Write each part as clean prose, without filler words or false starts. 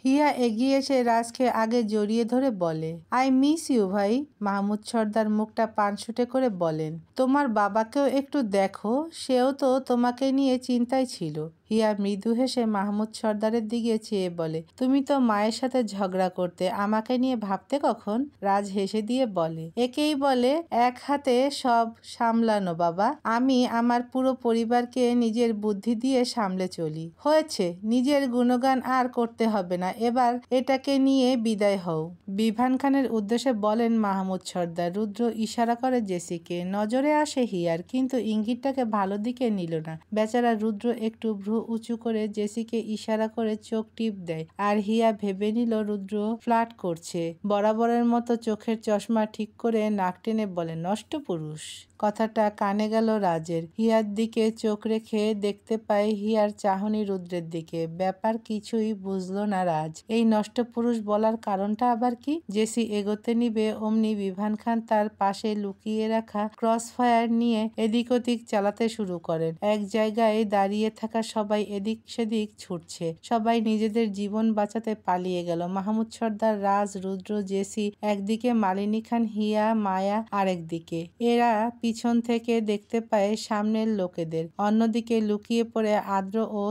হিয়া এগিয়ে এসে রাজকে আগে জড়িয়ে ধরে বলে, আই মিস ইউ ভাই। মাহমুদ সর্দার মুখটা পানসুটে করে বলেন, তোমার বাবাকেও একটু দেখো, সেও তো তোমাকে নিয়ে চিন্তায় ছিল। হিয়া মৃদু হেসে মাহমুদ সর্দারের দিকে চেয়ে বলে, তুমি তো মায়ের সাথে ঝগড়া করতে, আমাকে নিয়ে ভাবতে কখন? রাজ হেসে দিয়ে বলে, একেই বলে এক হাতে সব সামলানো বাবা। আমি আমার পুরো পরিবারকে নিজের বুদ্ধি দিয়ে সামলে চলি। হয়েছে, নিজের গুণগান আর করতে হবে না, এবার এটাকে নিয়ে বিদায় হও। বিভান খানের উদ্দেশ্যে বলেন মাহমুদ সর্দার। রুদ্র ইশারা করে জেসিকে। নজরে আসে হিয়ার, কিন্তু ইঙ্গিতটাকে ভালো দিকে নিল না। বেচারা রুদ্র একটু ভ্রু উঁচু করে জেসিকে ইশারা করে চোখ টিপ দেয়, আর হিয়া ভেবে নিল রুদ্র ফ্লার্ট করছে। বরাবরের মতো চোখের চশমা ঠিক করে নাক টেনে বলে, নষ্ট পুরুষ। কথাটা কানে গেল রাজের। হিয়ার দিকে চোখ রেখে দেখতে পায় হিয়ার চাহনি রুদ্রের দিকে। ব্যাপার কিছুই বুঝলো না রাজ। এই নষ্ট পুরুষ বলার কারণটা আবার কি? জেসি এগোতে নিবে অমনি বিভান খান তার পাশে লুকিয়ে রাখা ক্রস ফায়ার নিয়ে এদিক ওদিক চালাতে শুরু করেন। এক জায়গায় দাঁড়িয়ে থাকা সবাই এদিক সেদিক ছুটছে। সবাই নিজেদের জীবন বাঁচাতে পালিয়ে গেল। মাহমুদ সর্দার, রাজ, রুদ্র, জেসি একদিকে, মালিনী খান, হিয়া, মায়া আরেকদিকে। এরা পিছন থেকে দেখতে পায় সামনের লোকেদের। অন্যদিকে লুকিয়ে পড়ে আদ্র ও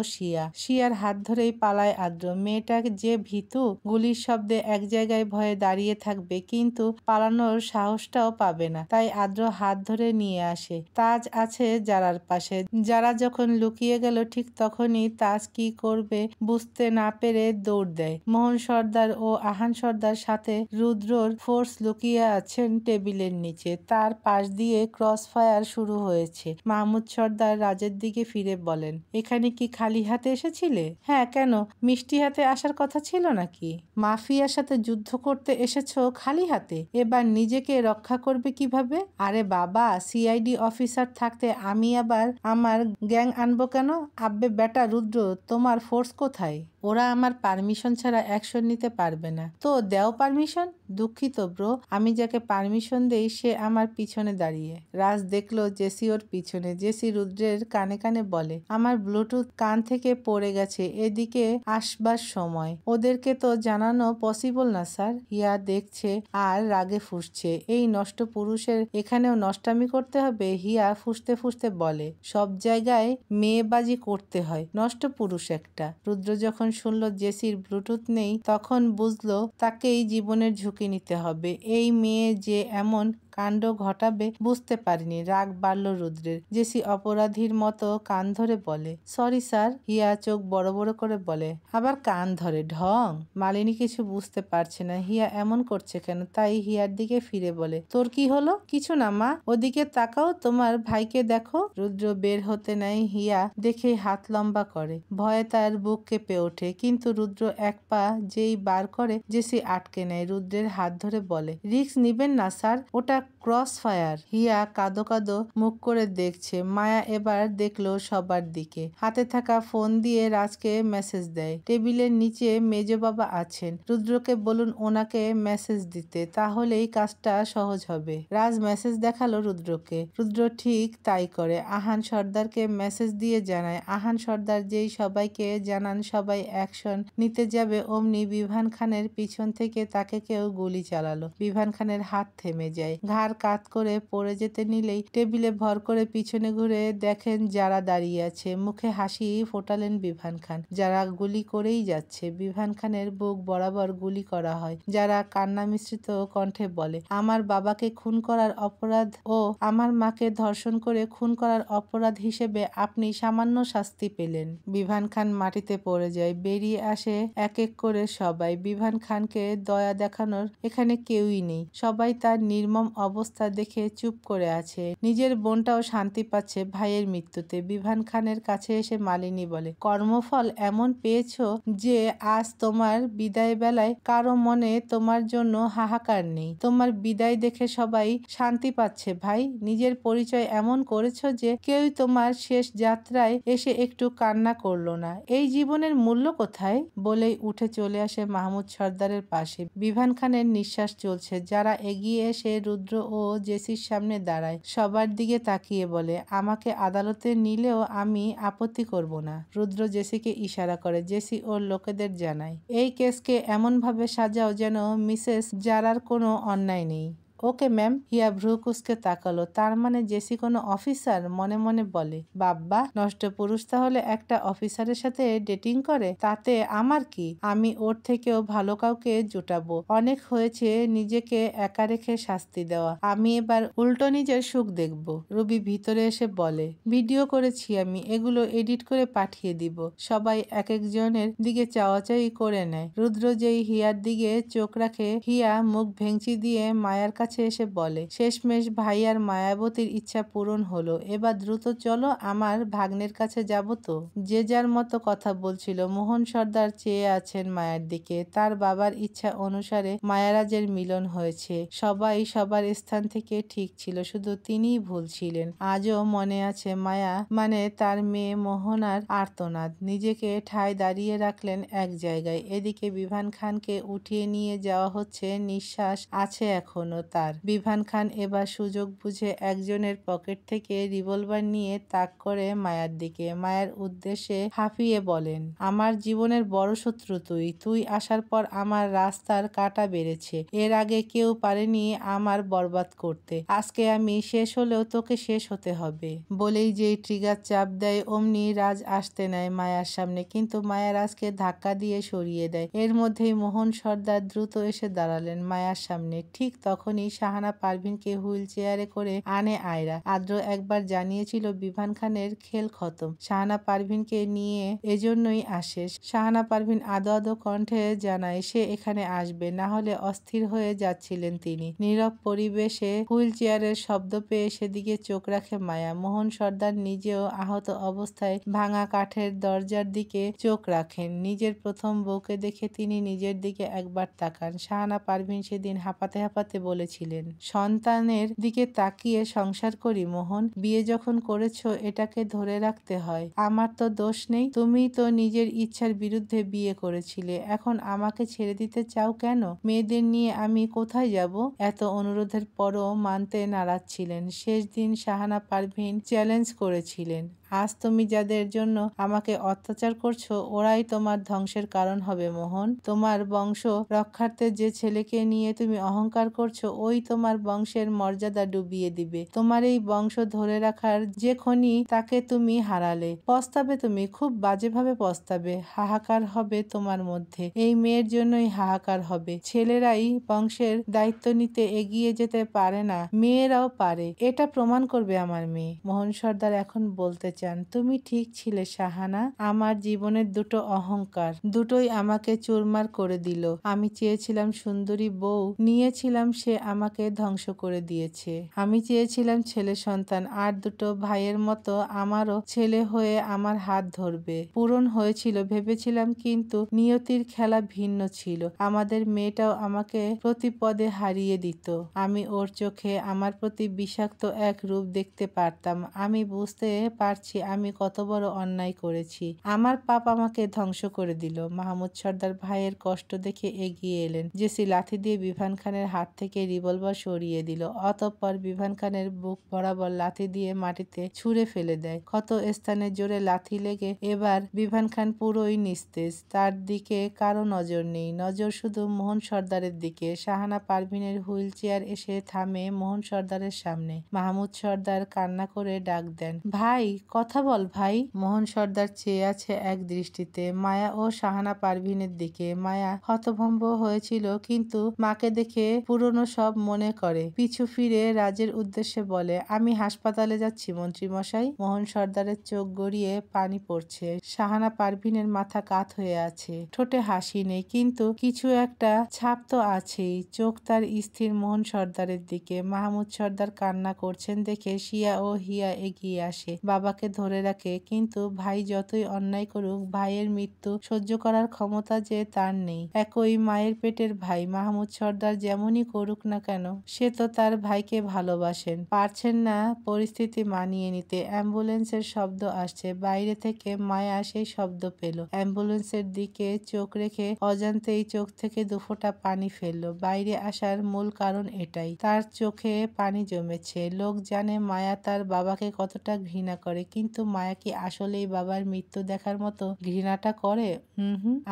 শিয়ার হাত ধরেই পালায় আদ্র। মেয়েটা যে ভীতু, গুলির শব্দে এক জায়গায় ভয়ে দাঁড়িয়ে থাকবে, কিন্তু পালানোর সাহসটাও পাবে না। তাই আদ্র হাত ধরে নিয়ে আসে। তাজ আছে যারার পাশে। যারা যখন লুকিয়ে গেল ঠিক তখনই তাজ কি করবে বুঝতে না পেরে দৌড় দেয়। মোহন সর্দার ও আহান সর্দার সাথে রুদ্রর ফোর্স লুকিয়ে আছেন টেবিলের নিচে। তার পাশ দিয়ে ক্রস ফায়ার শুরু হয়েছে। মাহমুদ সর্দার রাজের দিকে ফিরে বলেন, এখানে কি খালি হাতে এসেছিলে? হ্যাঁ, কেন? মিষ্টি হাতে আসার কথা ছিল নাকি? মাফিয়ার সাথে যুদ্ধ করতে এসেছো খালি হাতে? এবার নিজেকে রক্ষা করবে কিভাবে? আরে বাবা, সিআইডি অফিসার থাকতে আমি আবার আমার গ্যাং আনবো কেন? আব্বে বেটা রুদ্র, তোমার ফোর্স কোথায়? ওরা আমার পারমিশন ছাড়া অ্যাকশন নিতে পারবে না। তো দেও পারমিশন। দুঃখিত ব্রো, আমি যাকে পারমিশন দেই সে আমার পিছনে দাঁড়িয়ে। রাজ দেখলো জেসি ওর পিছনে। জেসি রুদ্রের কানে কানে বলে, আমার ব্লুটুথ কান থেকে পড়ে গেছে, এদিকে আসবার সময়। ওদেরকে তো জানানো পসিবল না স্যার। হিয়া দেখছে আর রাগে ফুঁসছে। এই নষ্ট পুরুষের এখানেও নষ্টামি করতে হবে? হিয়া ফুঁসতে ফুঁসতে বলে, সব জায়গায় মেয়েবাজি করতে হয়, নষ্ট পুরুষ একটা। রুদ্র যখন শুনল জেসির ব্লুটুথ নেই তখন বুঝলো তাকেই জীবনের ঝুঁকি নিতে হবে। এই মেয়ে যে এমন কাণ্ড ঘটাবে বুঝতে পারিনি। রাগ বাড়ল রুদ্রের। জেসি অপরাধীর মতো কান ধরে বলে, সরি স্যার। হিয়া চোখ বড় বড় করে বলে, আবার কান ধরে ঢং। মালিনী কিছু বুঝতে পারছে না হিয়া এমন করছে কেন, তাই হিয়ার দিকে ফিরে বলে, তোর কি হলো? কিছু না মা, ওদিকে তাকাও, তোমার ভাইকে দেখো। রুদ্র বের হতে নেয়, হিয়া দেখে হাত লম্বা করে। ভয়ে তার বুক কেঁপে ওঠে, কিন্তু রুদ্র এক পা যেই বার করে জেসি আটকে নেয়। রুদ্রের হাত ধরে বলে, রিস্ক নিবেন না স্যার, ওটা ক্রস ফায়ার। হিয়া কাঁদো কাঁদো মুখ করে দেখছে। মায়া এবার দেখলো সবার দিকে। হাতে থাকা ফোন দিয়ে রাজকে মেসেজ দেয়। টেবিলের নিচে মেজ বাবা আছেন, রুদ্রকে বলুন ওনাকে মেসেজ দিতে, তাহলেই কাজটা সহজ হবে। রাজ মেসেজ দেখালো রুদ্রকে। রুদ্র ঠিক তাই করে। আহান সর্দারকে মেসেজ দিয়ে জানায়। আহান সর্দার যেই সবাইকে জানান সবাই অ্যাকশন নিতে যাবে, অমনি বিভান খানের পিছন থেকে তাকে কেউ গুলি চালালো। বিভান খানের হাত থেমে যায়। ঘাড় কাত করে পড়ে যেতে নিলেই টেবিলে ভর করে পিছনে ঘুরে দেখেন যারা দাঁড়িয়ে আছে। মুখে হাসি ফোটালেন বিভান খান। যারা গুলি করেই যাচ্ছে। বিভান খানের বুক বরাবর গুলি করা হয়। যারা কান্না মিশ্রিত কণ্ঠে বলে, আমার বাবাকে খুন করার অপরাধ ও আমার মাকে ধর্ষণ করে খুন করার অপরাধ হিসেবে আপনি সামান্য শাস্তি পেলেন। বিভান খান মাটিতে পড়ে যায়। বেরিয়ে আসে এক এক করে সবাই। বিভান খানকে দয়া দেখানোর এখানে কেউই নেই। সবাই তার নির্মম অবস্থা দেখে চুপ করে আছে। নিজের বোনটাও শান্তি পাচ্ছে ভাইয়ের মৃত্যুতে। বিভান খানের কাছে এসে মালিনী বলে, কর্মফল এমন পেয়েছো যে আজ তোমার বিদায় বেলায় কারো মনে তোমার জন্য হাহাকার নেই। তোমার বিদায় দেখে সবাই শান্তি পাচ্ছে ভাই। নিজের পরিচয় এমন করেছো যে কেউই তোমার শেষ যাত্রায় এসে একটু কান্না করলো না। এই জীবনের মূল্য কোথায়? বলেই উঠে চলে আসে মাহমুদ সর্দারের পাশে। বিভান খানের নিঃশ্বাস চলছে। যারা এগিয়ে এসে রুদ্র রুদ্র ও জেসির সামনে দাঁড়ায়, সবার দিকে তাকিয়ে বলে, আমাকে আদালতে নিলেও আমি আপত্তি করব না। রুদ্র জেসিকে ইশারা করে। জেসি ওর লোকেদের জানায়, এই কেসকে এমনভাবে সাজাও যেন মিসেস জারার কোনো অন্যায় নেই। Okay ma'am. হিয়া ভ্রু কুঁচকে তাকালো। তার মানে জেসি কোনো অফিসার? মনে মনে বলে, বাব্বা, নষ্ট পুরুষ তাহলে একটা অফিসারের সাথে ডেটিং করে, তাতে আমার কি? আমি ওর থেকেও ভালো কাউকে জোটাবো। অনেক হয়েছে নিজেকে একা রেখে শাস্তি দেওয়া, আমি এবার উল্টো নিজের সুখ দেখব। রুবি ভিতরে এসে বলে, ভিডিও করেছি আমি, এগুলো এডিট করে পাঠিয়ে দিব। সবাই এক একজনের দিকে চাওয়াচাই করে নেয়। রুদ্র যেই হিয়ার দিকে চোখ রাখে, হিয়া মুখ ভেঙচি দিয়ে মায়ার কাছে এসে বলে, শেষমেশ ভাই আর মায়াবতীর ইচ্ছা পূরণ হলো, এবার দ্রুত চলো, আমার ভাগ্নের কাছে যাব তো। যে যার মতো কথা বলছিল। মোহন সর্দার চেয়ে আছেন মায়ার দিকে। তার বাবার ইচ্ছা অনুসারে মায়ারাজের মিলন হয়েছে। সবাই সবার স্থান থেকে ঠিক ছিল, শুধু তিনিই ভুল ছিলেন। আজও মনে আছে মায়া মানে তার মেয়ে মোহনার আর্তনাদ। নিজেকে ঠায় দাঁড়িয়ে রাখলেন এক জায়গায়। এদিকে বিভান খানকে উঠিয়ে নিয়ে যাওয়া হচ্ছে। নিঃশ্বাস আছে এখনো তার। বিভান খান এবার সুযোগ বুঝে একজনের পকেট থেকে রিভলভার নিয়ে তাক করে মায়ার দিকে। মায়ার উদ্দেশ্যে হাঁফিয়ে বলেন, আমার জীবনের বড় শত্রু তুই। তুই আসার পর আমার রাস্তার কাঁটা বেড়েছে। এর আগে কেউ পারেনি আমার বরবাদ করতে। আজকে আমি শেষ হলেও তোকে শেষ হতে হবে। বলেই যেই ট্রিগার চাপ দেয় অমনি রাজ আসতে নেয় মায়ার সামনে, কিন্তু মায়া রাজকে ধাক্কা দিয়ে সরিয়ে দেয়। এর মধ্যেই মোহন সর্দার দ্রুত এসে দাঁড়ালেন মায়ার সামনে। ঠিক তখনই শাহানা পারভিনকে হুইল চেয়ারে করে আনে আয়রা। আদ্র একবার জানিয়েছিল বিভান খানের খেল খতম, শাহানা পারভিনকে নিয়ে এজন্যই আসে। শাহানা পারভিন আদো আদো কণ্ঠে জানায় সে এখানে আসবে, না হলে অস্থির হয়ে যাচ্ছিলেন তিনি। নীরব পরিবেশে হুইল চেয়ারের শব্দ পেয়ে সেদিকে চোখ রাখে মায়া। মোহন সর্দার নিজেও আহত অবস্থায় ভাঙা কাঠের দরজার দিকে চোখ রাখেন। নিজের প্রথম বউকে দেখে তিনি নিজের দিকে একবার তাকান। শাহানা পারভিন সেদিন হাঁপাতে হাঁপাতে বলেছিলেন, সন্তানের দিকে তাকিয়ে সংসার করি মোহন, বিয়ে যখন করেছো এটাকে ধরে রাখতে হয়। আমার তো দোষ নেই, তুমি তো নিজের ইচ্ছার বিরুদ্ধে বিয়ে করেছিলে, এখন আমাকে ছেড়ে দিতে চাও কেন? মেয়েদের নিয়ে আমি কোথায় যাব? এত অনুরোধের পরও মানতে নারাজ ছিলেন। শেষ দিন শাহানা পারভিন চ্যালেঞ্জ করেছিলেন, আজ তুমি যাদের জন্য আমাকে অত্যাচার করছো ওরাই তোমার ধ্বংসের কারণ হবে মোহন। তোমার বংশ রক্ষার্থে যে ছেলেকে নিয়ে তুমি অহংকার করছো ওই তোমার বংশের মর্যাদা ডুবিয়ে দিবে। তোমার এই বংশ ধরে রাখার যে খনি তাকে তুমি হারালে। পস্তাবে, তুমি খুব বাজেভাবে পস্তাবে। হাহাকার হবে তোমার মধ্যে। এই মেয়ের জন্যই হাহাকার হবে। ছেলেরাই বংশের দায়িত্ব নিতে এগিয়ে যেতে পারে না, মেয়েরাও পারে। এটা প্রমাণ করবে আমার মেয়ে। মোহন সর্দার এখন বলতে চান, তুমি ঠিক ছিলে শাহানা। আমার জীবনের দুটো অহংকার, দুটোই আমাকে চুরমার করে দিল। আমি চেয়েছিলাম সুন্দরী বউ, নিয়েছিলাম, সে আমাকে ধ্বংস করে দিয়েছে। আমি চেয়েছিলাম ছেলে সন্তান, আর দুটো ভাইয়ের মতো আমারও ছেলে হয়ে আমার হাত ধরবে। পূরণ হয়েছিল ভেবেছিলাম, কিন্তু নিয়তির খেলা ভিন্ন ছিল। আমাদের মেয়েটাও আমাকে প্রতিপদে হারিয়ে দিত। আমি ওর চোখে আমার প্রতি বিষাক্ত এক রূপ দেখতে পারতাম। আমি বুঝতে পারছি আমি কত বড় অন্যায় করেছি। আমার পাপ আমাকে ধ্বংস করে দিল। মাহমুদ সর্দার ভাইয়ের কষ্ট দেখে এগিয়ে এলেন। জেসি লাথি দিয়ে বিভান খানের হাত থেকে রিভলভার সরিয়ে দিল। অতঃপর বিভান খানের বুক বরাবর লাথি দিয়ে মাটিতে ছুঁড়ে ফেলে দেয়। ক্ষত স্থানে জোরে লাথি লেগে এবার বিভান খান পুরোই নিস্তেজ। তার দিকে কারো নজর নেই, নজর শুধু মোহন সর্দারের দিকে। শাহানা পারভিনের হুইল চেয়ার এসে থামে মোহন সর্দারের সামনে। মাহমুদ সর্দার কান্না করে ডাক দেন, ভাই কথা বল ভাই। মোহন সর্দার চেয়ে আছে এক দৃষ্টিতে মায়া ও শাহানা পারভিনের দিকে। মায়া হতভম্ব হয়েছিল, কিন্তু মাকে দেখে পুরনো সব মনে করে। পিছু ফিরে রাজের উদ্দেশ্যে বলে, আমি হাসপাতালে যাচ্ছি মন্ত্রী মশাই। মোহন সর্দারের চোখ গড়িয়ে পানি পড়ছে। শাহানা পারভিনের মাথা কাত হয়ে আছে, ঠোঁটে হাসি নেই, কিন্তু কিছু একটা ছাপ তো আছেই। চোখ তার স্থির মোহন সর্দারের দিকে। মাহমুদ সর্দার কান্না করছেন দেখে শিয়া ও হিয়া এগিয়ে আসে। বাবাকে বাবাকে ধরে রাখে, কিন্তু ভাই যতই অন্যায় করুক ভাইয়ের মৃত্যু সহ্য করার ক্ষমতা যে তার নেই। একই মায়ের পেটের ভাই মাহমুদ সর্দার যেমনই করুক না কেন সে তো তার ভাইকে ভালোবাসেন, পারছেন না পরিস্থিতি মানিয়ে নিতে। অ্যাম্বুলেন্সের শব্দ আসছে বাইরে থেকে। মায়া সেই শব্দ পেল, অ্যাম্বুলেন্সের দিকে চোখ রেখে অজান্তেই চোখ থেকে দুফোঁটা পানি ফেললো। বাইরে আসার মূল কারণ এটাই, তার চোখে পানি জমেছে। লোক জানে মায়া তার বাবাকে কতটা ঘৃণা করে, কিন্তু মায়া কি আসলেই বাবার মৃত্যু দেখার মতো ঘৃণাটা করে?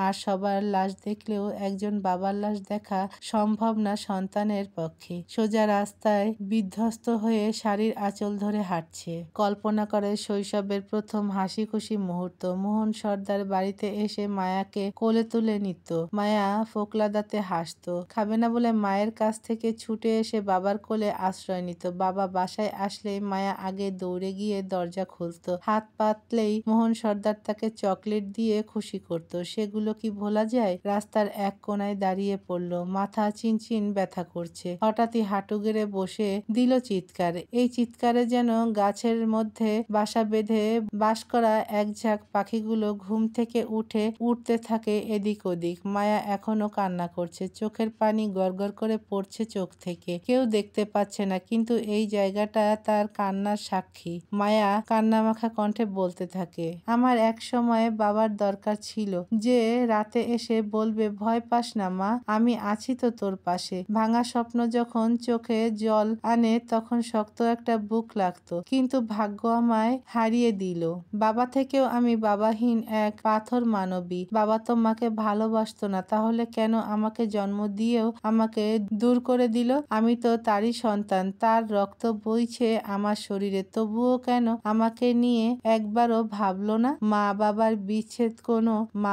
আর সবার লাশ দেখলেও একজন বাবার লাশ দেখা সম্ভব না সন্তানের পক্ষে। সোজা রাস্তায় বিধ্বস্ত হয়ে শাড়ির আঁচল ধরে হাঁটছে। কল্পনা করে শৈশবের প্রথম হাসি খুশি মুহূর্ত। মোহন সর্দার বাড়িতে এসে মায়াকে কোলে তুলে নিত। মায়া ফোকলা দাঁতে হাসত। খাবে না বলে মায়ের কাছ থেকে ছুটে এসে বাবার কোলে আশ্রয় নিত। বাবা বাসায় আসলেই মায়া আগে দৌড়ে গিয়ে দরজা খুলত। হাত পাতলেই মোহন সর্দার তাকে চকলেট দিয়ে খুশি করত। সেগুলো কি ভোলা যায়? রাস্তার এক কোনায় দাঁড়িয়ে পড়ল, মাথা চিনচিন ব্যথা করছে। হঠাৎই হাঁটু গেড়ে বসে দিল চিৎকার। এই চিৎকারে যেন গাছের মধ্যে বাসা বেঁধে বাস করা এক ঝাঁক পাখিগুলো ঘুম থেকে উঠে উঠতে থাকে এদিক ওদিক। মায়া এখনো কান্না করছে, চোখের পানি গড়গড় করে পড়ছে চোখ থেকে। কেউ দেখতে পাচ্ছে না, কিন্তু এই জায়গাটা তার কান্নার সাক্ষী। মায়া কান্নামাখা কণ্ঠে বলতে থাকে, আমার এক সময় বাবার দরকার ছিল, যে রাতে এসে বলবে ভয় পাস না মা, আমি আছি তো তোর পাশে। ভাঙা স্বপ্ন যখন চোখে জল আনে তখন শক্ত একটা বুক লাগতো, কিন্তু ভাগ্য আমায় হারিয়ে দিল। বাবা থেকেও আমি বাবাহীন এক পাথর মানবী। বাবা তো মাকে ভালোবাসতো না, তাহলে কেন আমাকে জন্ম দিয়েও আমাকে দূর করে দিল? আমি তো তারই সন্তান, তার রক্ত বইছে আমার শরীরে, তবুও কেন আমাকে নিয়ে একবারও ভাবলো না? মা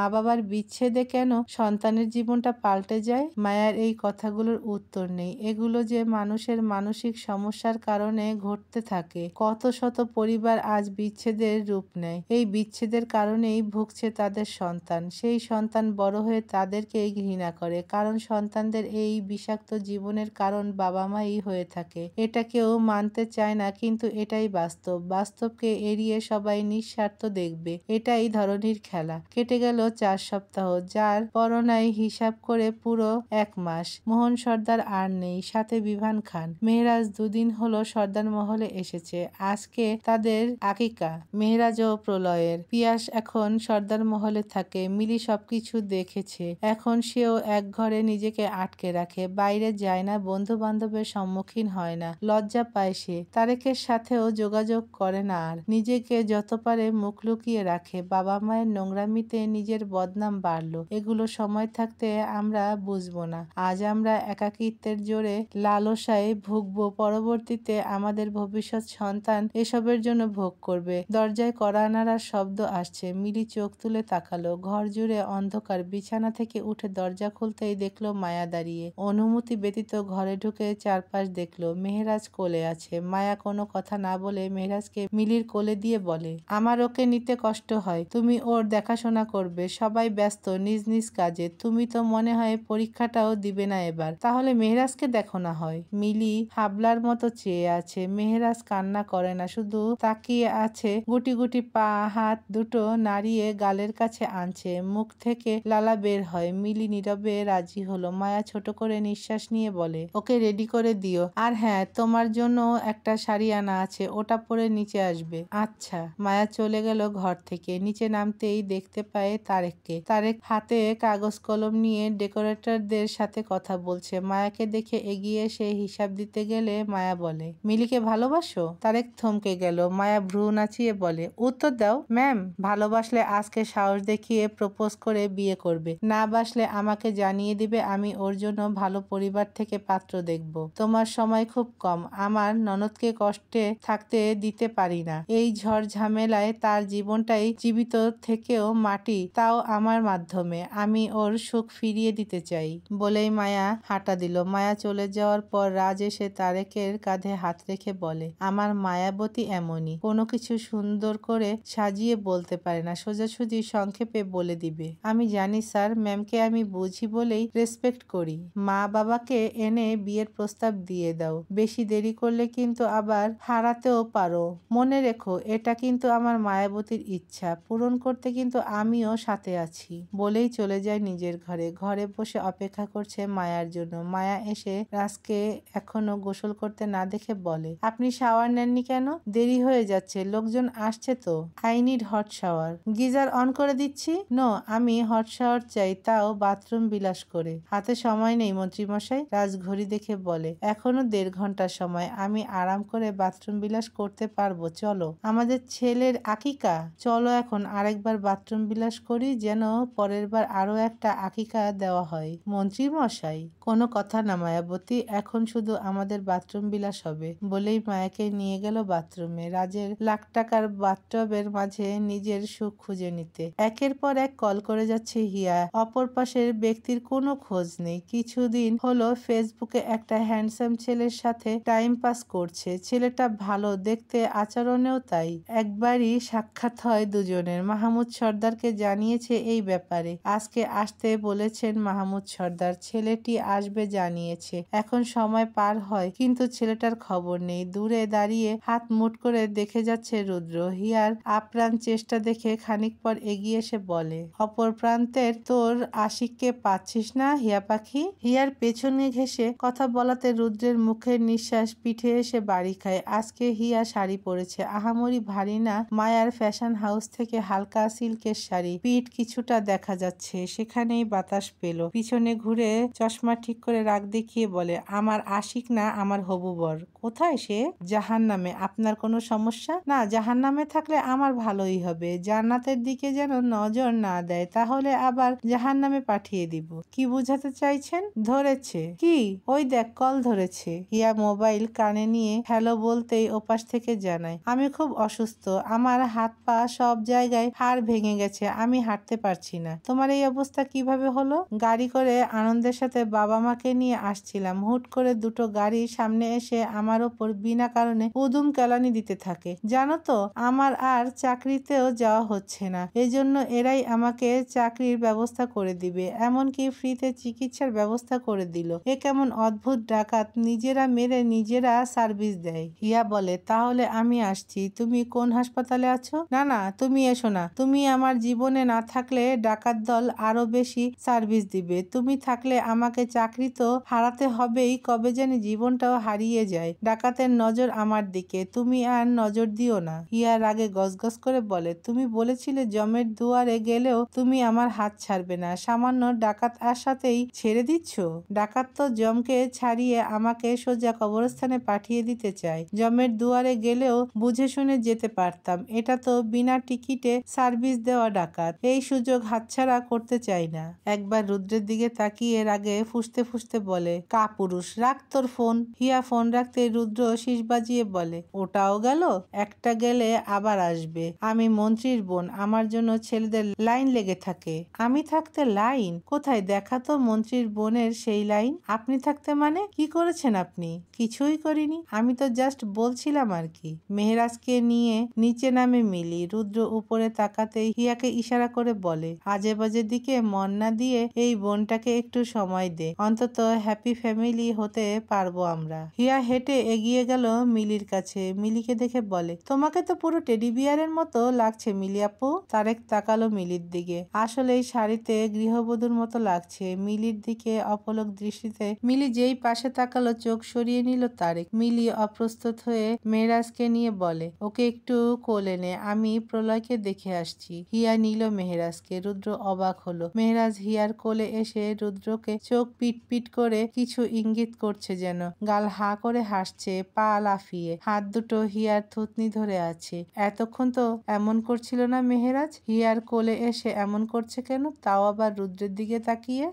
বাবার বিচ্ছেদে কেন সন্তানের জীবনটা পাল্টে যায়? মায়ার এই কথাগুলোর উত্তর নেই। এগুলো যে মানুষের মানসিক সমস্যার কারণে ঘটতে থাকে। কত শত পরিবার আজ বিচ্ছেদের রূপ নেয়। এই বিচ্ছেদের কারণেই ভুগছে তাদের সন্তান। সেই সন্তান বড় হয়ে তাদেরকেই ঘৃণা করে, কারণ সন্তানদের এই বিষাক্ত জীবনের কারণ বাবা মাই হয়ে থাকে। এটা কেউ মানতে চায় না, কিন্তু এটাই বাস্তব। বাস্তবকে এড়িয়ে সবাই নিঃস্বার্থ দেখবে, এটাই ধরনীর খেলা। কেটে গেল 4 সপ্তাহ, যার পরনাই হিসাব করে পুরো 1 মাস। মোহন সর্দার আর নেই, সাথে বিভান খান। মেহরাজ দুদিন হলো সর্দার মহলে এসেছে। আজকে তাদের আকিকা। মেহরাজও প্রলয়ের। পিয়াস এখন সর্দার মহলে থাকে। মিলি সবকিছু দেখেছে। এখন সেও এক ঘরে নিজেকে আটকে রাখে, বাইরে যায় না, বন্ধু বান্ধবের সম্মুখীন হয় না। লজ্জা পায় সে। তারেকের সাথেও যোগাযোগ করে না আর। নিজেকে যত পারে মুখ লুকিয়ে রাখে। বাবা মায়ের নোংরামিতে নিজের বদনাম বাড়ল। এগুলো সময় থাকতে আমরা বুঝবো না। আজ আমরা একাকিত্বের জোরে লালসায় ভুগবো, পরবর্তীতে আমাদের ভবিষ্যৎ সন্তান এসবের জন্য ভোগ করবে। দরজায় কড়া নাড়ার শব্দ আসছে। মিলি চোখ তুলে তাকালো। ঘর জুড়ে অন্ধকার। বিছানা থেকে উঠে দরজা খুলতেই দেখলো মায়া দাঁড়িয়ে। অনুমতি ব্যতীত ঘরে ঢুকে চারপাশ দেখলো। মেহরাজ কোলে আছে। মায়া কোনো কথা না বলে মেহরাজকে মিলির কোলে দিয়ে বলে, আমার ওকে নিতে কষ্ট হয়, তুমি ওর দেখাশোনা করবে। সবাই ব্যস্ত নিজ নিজ কাজে, তুমি তো মনে হয় পরীক্ষাটাও দিবে না এবার, তাহলে মেহরাজকে দেখো না হয়। মিলি হাবলার মতো চেয়ে আছে। মেহরাজ কান্না করে না, শুধু তাকিয়ে আছে। গুটি গুটি পা হাত দুটো নাড়িয়ে গালের কাছে আনছে, মুখ থেকে লালা বের হয়। মিলি নীরবে রাজি হলো। মায়া ছোট করে নিঃশ্বাস নিয়ে বলে, ওকে রেডি করে দিও, আর হ্যাঁ, তোমার জন্য একটা শাড়ি আনা আছে, ওটা পরে নিচে আসবে। আচ্ছা। মায়া চলে গেল ঘর থেকে। নিচে নামতেই দেখতে পায় তারেককে। তারেক হাতে কাগজ কলম নিয়ে ডেকোরেটরদের সাথে কথা বলছে। মায়াকে দেখে এগিয়ে এসে হিসাব দিতে গেলে মায়া বলে, মিলিকে ভালোবাসো? তারেক থমকে গেল। মায়া ভ্রু নাচিয়ে বলে, উত্তর দাও ম্যাম। ভালোবাসলে আজকে সাহস দেখিয়ে প্রপোজ করে বিয়ে করবে, না বাসলে আমাকে জানিয়ে দিবে, আমি ওর জন্য ভালো পরিবার থেকে পাত্র দেখব। তোমার সময় খুব কম, আমার ননদকে কষ্টে থাকতে দিতে পারি না। এই ঝড় ঝামেলায় তার জীবনটাই জীবিত থেকেও মাটি, তাও আমার মাধ্যমে। আমি ওর সুখ ফিরিয়ে দিতে চাই। বলেই মায়া হাঁটা দিল। মায়া চলে যাওয়ার পর রাজ এসে তারেকের কাঁধে হাত রেখে বলে, আমার মায়াবতী এমনই, কোনো কিছু সুন্দর করে সাজিয়ে বলতে পারে না, সোজাসুজি সংক্ষেপে বলে দিবে। আমি জানি স্যার, ম্যামকে আমি বুঝি বলেই রেসপেক্ট করি। মা বাবাকে এনে বিয়ের প্রস্তাব দিয়ে দাও, বেশি দেরি করলে কিন্তু আবার হারাতেও পারো। মনে রেখো দেখো, এটা কিন্তু আমার মায়াবতীর ইচ্ছা পূরণ করতে কিন্তু আমিও সাথে আছি। বলেই চলে যায় নিজের ঘরে। ঘরে বসে অপেক্ষা করছে মায়ার জন্য। মায়া এসে রাজকে এখনো গোসল করতে না দেখে বলে, আপনি শাওয়ার নেননি কেন? দেরি হয়ে যাচ্ছে, লোকজন আসছে তো। I need hot shower. Geyser on করে দিচ্ছি। নো, আমি হট শাওয়ার চাই, তাও বাথরুম বিলাস করে। হাতে সময় নেই মন্ত্রীমশাই। রাজ ঘড়ি দেখে বলে, এখনো 1.5 ঘন্টা সময়, আমি আরাম করে বাথরুম বিলাস করতে পারবো। চলো, আমাদের ছেলের আকিকা, চলো এখন আরেকবার বাথরুম বিলাস করি, যেন পরের বার আরো একটা আকিকা দেওয়া হয়। মন্ত্রীমশাই, কোনো কথা না মায়াবতী, এখন শুধু আমাদের বাথরুম বিলাস হবে। বলেই মায়াকে নিয়ে গেল বাথরুমে, রাজের লাখ টাকার বাথটবের মাঝে নিজের সুখ খুঁজে নিতে। একের পর এক কল করে যাচ্ছে হিয়া। অপর পাশের ব্যক্তির কোনো খোঁজ নেই। কিছুদিন হলো ফেসবুকে একটা হ্যান্ডসাম ছেলের সাথে টাইম পাস করছে। ছেলেটা ভালো দেখতে, আচরণেও তাই। একবারই সাক্ষাৎ হয় দুজনের। মাহমুদ সর্দারকে জানিয়েছে এই ব্যাপারে। আজকে আসতে বলেছেন মাহমুদ সর্দার। ছেলেটি আসবে জানিয়েছে। এখন সময় পার হয়, কিন্তু ছেলেটার খবর নেই। দূরে দাঁড়িয়ে হাত মুঠ করে দেখে যাচ্ছে রুদ্র। হিয়ার আপ্রাণ চেষ্টা দেখে খানিক পর এগিয়ে এসে বলে, অপর প্রান্তের তোর আশিককে পাচ্ছিস না হিয়া পাখি? হিয়ার পেছনে ঘেঁষে কথা বলাতে রুদ্রের মুখের নিঃশ্বাস পিঠে এসে বাড়ি খায়। আজকে হিয়া শাড়ি পরেছে, আহামরি ভারী না, মায়ার ফ্যাশন হাউস থেকে হালকা সিল্কের শাড়ি। পিঠ কিছুটা দেখা যাচ্ছে, সেখানেই বাতাস পেল। পিছনে ঘুরে চশমা ঠিক করে রাগ দেখিয়ে বলে, আমার আশিক না, আমার হবু বর। কোথায় সে? জাহান্নামে। আপনার কোনো সমস্যা? না, জাহান্নামে থাকলে আমার ভালোই হবে। জান্নাতের দিকে যেন নজর না দেয়, তাহলে আবার জাহান্নামে পাঠিয়ে দিব। কি বুঝাতে চাইছেন? ধরেছে। কি? ওই দেখ, কল ধরেছে। হিয়া মোবাইল কানে নিয়ে হ্যালো বলতেই ওপাশ থেকে জানায়, আমি খুব অসুস্থ, আমার হাত পা সব জায়গায় হাড় ভেঙে গেছে, আমি হাঁটতে পারছি না। তোমার এই অবস্থা কিভাবে হলো? গাড়ি করে আনন্দের সাথে বাবা মাকে নিয়ে আসছিলাম, হুট করে দুটো গাড়ি সামনে এসে আমার ওপর বিনা কারণে উদুম কেলানি দিতে থাকে। জানো তো, আমার আর চাকরিতেও যাওয়া হচ্ছে না। এজন্য এরাই আমাকে চাকরির ব্যবস্থা করে দিবে, এমনকি ফ্রিতে চিকিৎসার ব্যবস্থা করে দিল। এ কেমন অদ্ভুত ডাকাত, নিজেরা মেরে নিজেরা সার্ভিস দেয়। হিয়া বলে, তাহলে আমি আসছি। তুমি কোন হাসপাতালে আছো? না না, তুমি এসো না। তুমি আমার জীবনে না থাকলে ডাকাত দল আরো বেশি সার্ভিস দিবে। তুমি থাকলে আমাকে চাকরি তো হারাতে হবেই, কবে জানি জীবনটাও হারিয়ে যায়। ডাকাতের নজর আমার দিকে, তুমি আর নজর দিও না। হিয়া রাগে গজগজ করে বলে, তুমি বলেছিলে জমের দুয়ারে গেলেও তুমি আমার হাত ছাড়বে না, সামান্য ডাকাত আসাতেই ছেড়ে দিচ্ছ? ডাকাত তো জমকে ছাড়িয়ে আমাকে সোজা কবরস্থানে পাঠিয়ে দিতে চায়। জমের দুয়ারে গেলেও বুঝে শুনে যেতে পারতাম। এটা তো বিনা টিকিটে সার্ভিস দেওয়া ডাকাত। এই সুযোগ হাতছাড়া করতে চাই না। একবার রুদ্রের দিকে তাকিয়ে রাগে ফুঁসতে ফুঁসতে বলে, কাপুরুষ, রাখ তোর ফোন। হিয়া ফোন রাখতে রুদ্র শীষ বাজিয়ে বলে, ওটাও গেল? একটা গেলে আবার আসবে। আমি মন্ত্রীর বোন, আমার জন্য ছেলেদের লাইন লেগে থাকে। আমি থাকতে লাইন? কোথায় দেখা তো মন্ত্রীর বোনের সেই লাইন। আপনি থাকতে মানে? কি করেছেন আপনি? কিছুই করিনি, আমি তো জাস্ট বলছিলাম আর কি। মেহেরাজকে নিয়ে নিচে নামে মিলি। রুদ্র উপরে তাকাতেই হিয়াকে ইশারা করে বলে, আজে বাজে দিকে মন না দিয়ে এই বোনটাকে একটু সময় দে, অন্তত হ্যাপি ফ্যামিলি হতে পারবো আমরা। হিয়া হেঁটে এগিয়ে গেল মিলির কাছে। মিলিকে দেখে বলে, তোমাকে তো পুরো টেডি বিয়ারের মতো লাগছে মিলি আপু। তারেক তাকালো মিলির দিকে। আসলে এই শাড়িতে গৃহবধূর মতো লাগছে। মিলির দিকে অপলক দৃষ্টিতে মিলি যেই পাশে তাকালো, চোখ সরিয়ে নিল তারেক। মিলি অপ্রস্তুত হয়ে মেহরাজকে নিয়ে বলে, ওকে একটু কোলে নে, আমি প্রলয়কে দেখে আসছি। হিয়া নিল মেহরাজকে। রুদ্র অবাক হলো। মেহরাজ হিয়ার কোলে এসে রুদ্রকে চোখ পিট পিট করে কিছু ইঙ্গিত করছে যেন। গাল হা করে হাসছে, পা লাফিয়ে। হাত দুটো হিয়ার থুতনি ধরে আছে। এতক্ষণ তো এমন করছিল না মেহরাজ। হিয়ার কোলে এসে এমন করছে কেন, তাও আবার রুদ্রের দিকে তাকিয়ে?